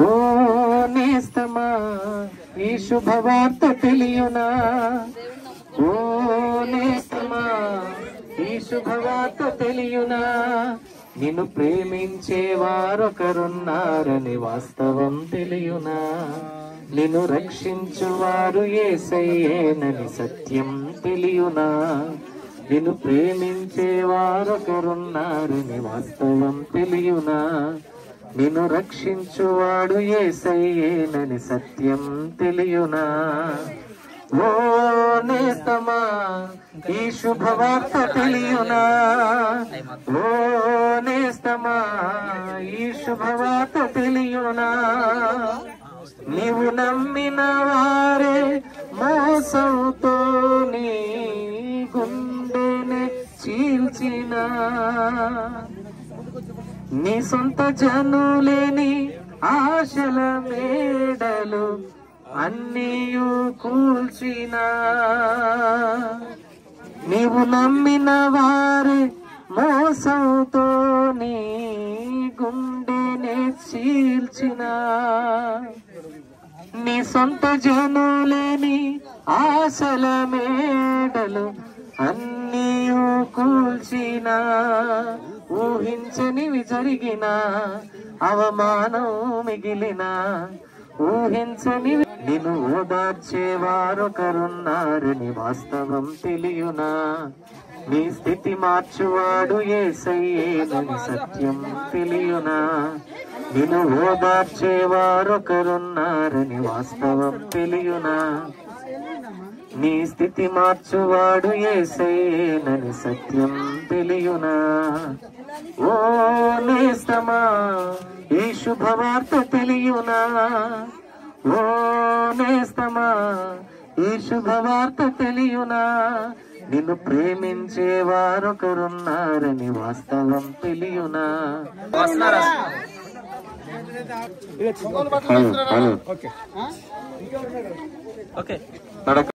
ఓ నేస్తమా ఈ శుభవార్త తెలియునా, ఓ నేస్తమా ఈ శుభవార్త తెలియునా, నిన్ను ప్రేమించే వారొకరున్నారని వాస్తవం తెలియునా, నిన్ను రక్షించువారు యేసయ్యేనని సత్యం తెలియునా, నిన్ను ప్రేమించే వారొకరున్నారని వాస్తవం తెలియునా, నిన్ను రక్షించువాడు యేసయ్యేనని సత్యం తెలియునా. ఓ నేస్తమా ఈ శుభవార్త తెలియునా, ఓ నేస్తమా ఈ శుభవార్త తెలియునా, నీవు నమ్మిన వారే మోసంతో నీ గుండెని చీల్చిన, నీ సొంత జనులేని ఆశల మేడలు అన్నీయు కూల్చిన, నీవు నమ్మిన వారే మోసంతో నీ గుండెని చీల్చిన, నీ సొంత జనులేని ఆశల మేడలు అన్నీయు కూల్చిన, ఊహించనివి జరిగిన అవమానం మిగిలిన, ఊహించనివి నిన్ను ఓదార్చేవారొకరున్నారని వాస్తవం తెలియునా, నీ స్థితి మార్చువాడు యేసయ్యేనని సత్యం తెలియునా, నిన్ను ఓదార్చేవారొకరున్నారని వాస్తవం తెలియునా, నీ స్థితి మార్చువాడు యేసయ్యేనని సత్యం తెలియునా. ఓ నేస్తమా ఈ శుభవార్త తెలియునా, ఓ నేస్తమా ఈ శుభవార్త తెలియునా, నిన్ను ప్రేమించే వారొకరున్నారని వాస్తవం తెలియునా.